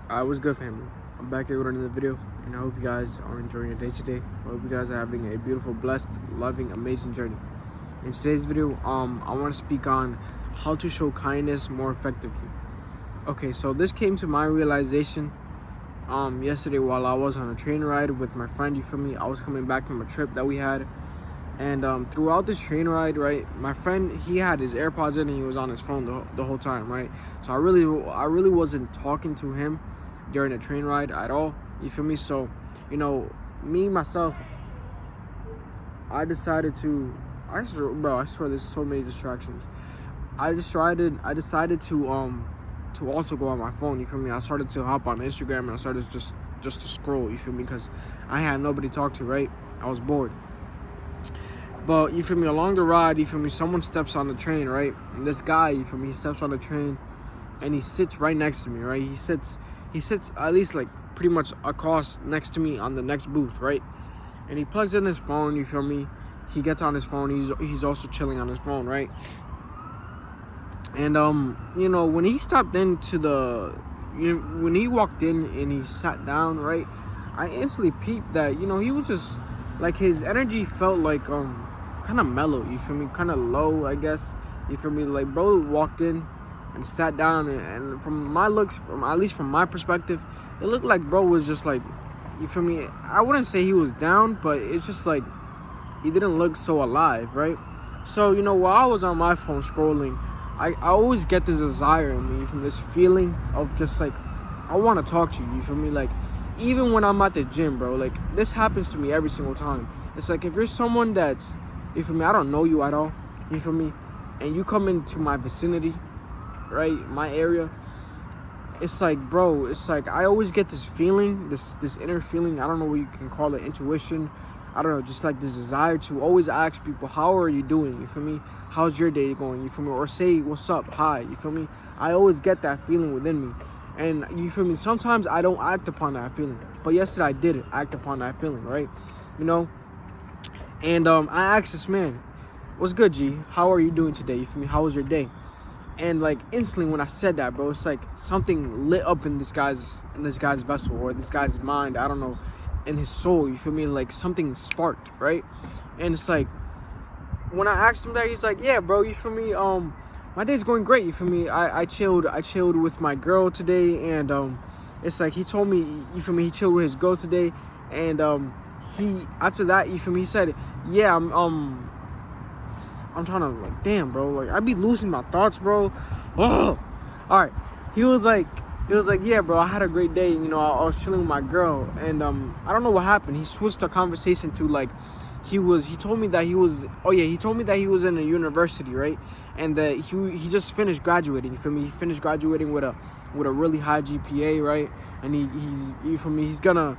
What's good, family? I'm back here with another video, and I hope you guys are enjoying your day today. I hope you guys are having a beautiful, blessed, loving, amazing journey. In today's video, I want to speak on how to show kindness more effectively. Okay, so this came to my realization yesterday while I was on a train ride with my friend. You feel me? I was coming back from a trip that we had, and throughout this train ride, right, my friend, he had his AirPods in and he was on his phone the whole time, right? So I really wasn't talking to him during the train ride at all. You feel me? So, me myself, I decided to. I swear there's so many distractions. I decided to also go on my phone. You feel me? I started to hop on Instagram and I started just to scroll. You feel me? Because I had nobody to talk to, right? I was bored. But you feel me, along the ride, you feel me, someone steps on the train, right? And this guy, you feel me, he steps on the train and he sits right next to me, right? He sits at least like pretty much across next to me on the next booth, right? And he plugs in his phone, you feel me? He gets on his phone, he's also chilling on his phone, right? And when he stopped into when he walked in and he sat down, right? I instantly peeped that, he was just like, his energy felt like kind of mellow, you feel me, kind of low, I guess, you feel me. Like, bro walked in and sat down, and from my looks, at least from my perspective, it looked like bro was just like, you feel me, I wouldn't say he was down, but it's just like he didn't look so alive, right? So, while I was on my phone scrolling, I always get this desire in me, from this feeling of just like, I want to talk to you, you feel me? Like, even when I'm at the gym, bro, like, this happens to me every single time. It's like, if you're someone that's, you feel me, I don't know you at all, you feel me, and you come into my vicinity, right, my area, it's like, bro, it's like, I always get this feeling, this inner feeling, I don't know what you can call it, intuition, I don't know, just like this desire to always ask people, how are you doing, you feel me, how's your day going, you feel me, or say, what's up, hi, you feel me. I always get that feeling within me. And you feel me, sometimes I don't act upon that feeling, but yesterday I did act upon that feeling, right? And I asked this man, what's good, G, how are you doing today, you feel me, how was your day? And like, instantly when I said that, bro, it's like something lit up in this guy's vessel, or this guy's mind, I don't know, in his soul, you feel me, like something sparked, right? And it's like, when I asked him that, he's like, yeah, bro, you feel me, my day's going great, you feel me, I chilled with my girl today, and it's like, he told me, you feel me, he chilled with his girl today, and he, after that, you feel me, he said, yeah, I'm trying to, like, damn, bro, like, I be losing my thoughts, bro. Oh, all right. He was like, yeah, bro, I had a great day. I was chilling with my girl, and I don't know what happened. He switched the conversation to like, he told me that he was in a university, right? And that he just finished graduating. You feel me? He finished graduating with a really high GPA, right? And you feel me? He's gonna,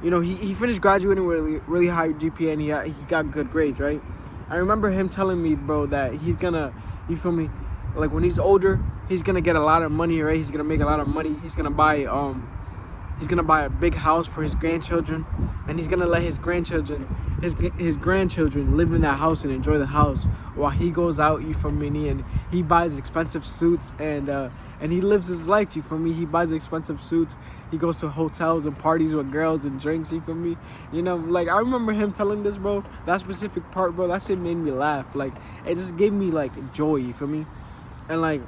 he finished graduating with a really high GPA, and he got good grades, right? I remember him telling me, bro, that he's gonna, you feel me, like, when he's older, he's gonna get a lot of money, right? He's gonna make a lot of money. He's gonna buy a big house for his grandchildren, and he's gonna let his grandchildren live in that house and enjoy the house while he goes out, you feel me, and he buys expensive suits, and he lives his life, you feel me. He buys expensive suits. He goes to hotels and parties with girls and drinks, you feel me. Like, I remember him telling this, bro, that specific part, bro, that shit made me laugh. Like, it just gave me, like, joy, you feel me. And, like,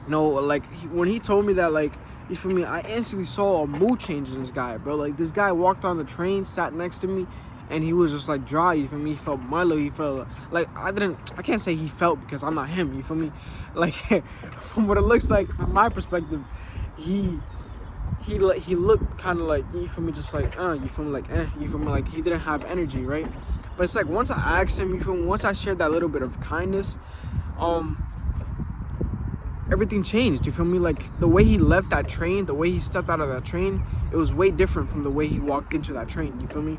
when he told me that, like, you feel me, I instantly saw a mood change in this guy, bro. Like, this guy walked on the train, sat next to me, and he was just like dry, you feel me. He felt mellow. He felt like, I can't say he felt, because I'm not him, you feel me. Like, from what it looks like, from my perspective, he looked kind of like, you feel me, just like, you feel me, like, you feel me, like he didn't have energy, right? But it's like, once I asked him, you feel me, once I shared that little bit of kindness, everything changed, you feel me. Like, the way he left that train, the way he stepped out of that train, it was way different from the way he walked into that train, you feel me.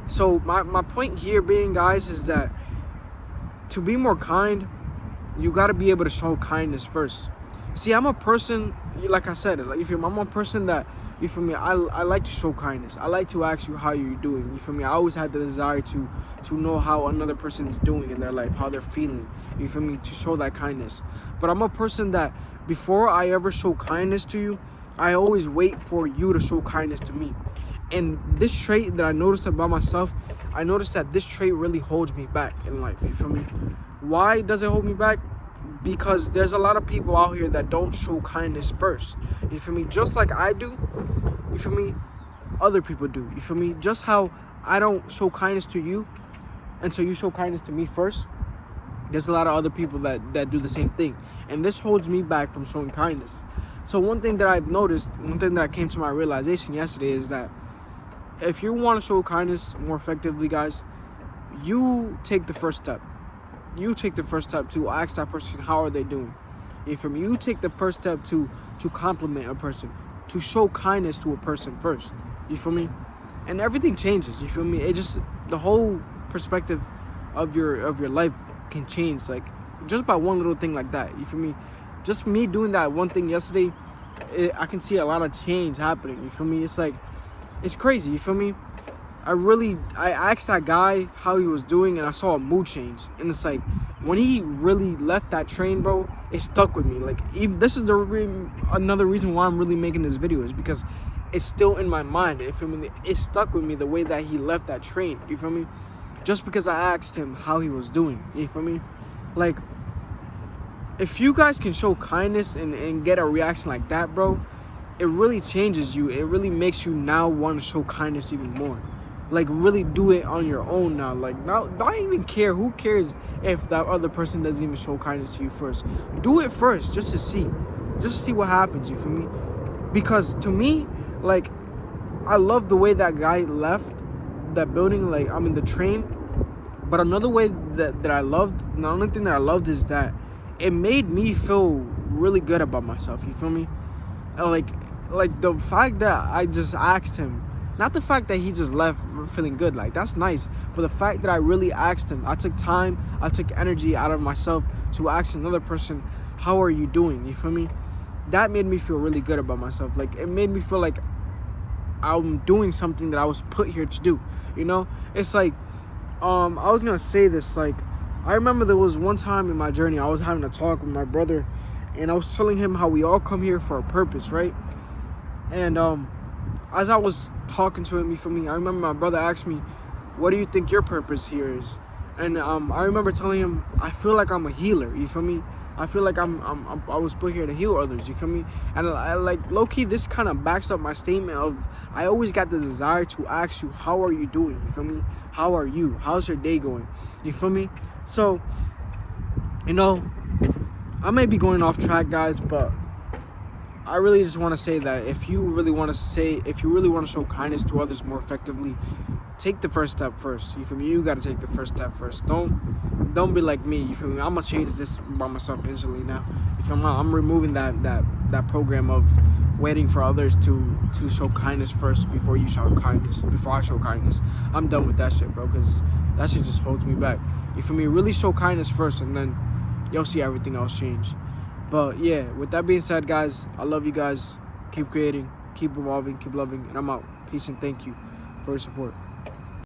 So my point here being, guys, is that to be more kind, you got to be able to show kindness first. See, I'm a person, like I said, like, you feel me, I'm a person that, you feel me, I like to show kindness. I like to ask you how you're doing, you feel me. I always had the desire to know how another person is doing in their life, how they're feeling, you feel me, to show that kindness. But I'm a person that, before I ever show kindness to you, I always wait for you to show kindness to me. And this trait that I noticed about myself, I noticed that this trait really holds me back in life. You feel me? Why does it hold me back? Because there's a lot of people out here that don't show kindness first. You feel me? Just like I do. You feel me? Other people do. You feel me? Just how I don't show kindness to you until you show kindness to me first. There's a lot of other people that do the same thing. And this holds me back from showing kindness. So one thing that I've noticed, one thing that came to my realization yesterday is that if you want to show kindness more effectively, guys, you take the first step. You take the first step to ask that person, how are they doing? You feel me? You take the first step to compliment a person, to show kindness to a person first. You feel me? And everything changes. You feel me? It just, the whole perspective of your life can change, like just by one little thing like that. You feel me? Just me doing that one thing yesterday, I can see a lot of change happening. You feel me? It's like, it's crazy. You feel me? I asked that guy how he was doing, and I saw a mood change. And it's like, when he really left that train, bro, it stuck with me. Like, even this is another reason why I'm really making this video, is because it's still in my mind. You feel me? It stuck with me the way that he left that train. You feel me? Just because I asked him how he was doing. You feel me? Like, if you guys can show kindness and get a reaction like that, bro, it really changes you. It really makes you now want to show kindness even more. Like, really do it on your own now. Like, now, don't even care. Who cares if that other person doesn't even show kindness to you first? Do it first, just to see what happens. You feel me? Because to me, like, I love the way that guy left that building, like, I mean, the train. But another way that I loved, the only thing that I loved is that it made me feel really good about myself. You feel me? Like the fact that I just asked him, not the fact that he just left feeling good, like, that's nice, but the fact that I really asked him, I took time, I took energy out of myself to ask another person, how are you doing? You feel me? That made me feel really good about myself. Like, it made me feel like I'm doing something that I was put here to do. You know? It's like, I was gonna say this, like, I remember there was one time in my journey I was having a talk with my brother, and I was telling him how we all come here for a purpose, right? And as I was talking to him, you feel me, I remember my brother asked me, what do you think your purpose here is? And I remember telling him, I feel like I'm a healer. You feel me? I feel like I was put here to heal others. You feel me? And I like, low-key, this kind of backs up my statement of, I always got the desire to ask you, how are you doing? You feel me? How are you? How's your day going? You feel me? So, you know, I may be going off track, guys, but I really just want to say that if you really want to show kindness to others more effectively, take the first step first. You feel me? You got to take the first step first. Don't be like me. You feel me? I'm gonna change this by myself instantly now. You feel me? I'm removing that program of waiting for others to show kindness first before you show kindness. Before I show kindness, I'm done with that shit, bro. Because that shit just holds me back. You feel me? Really show kindness first, and then you'll see everything else change. But yeah, with that being said, guys, I love you guys. Keep creating, keep evolving, keep loving, and I'm out. Peace and thank you for your support.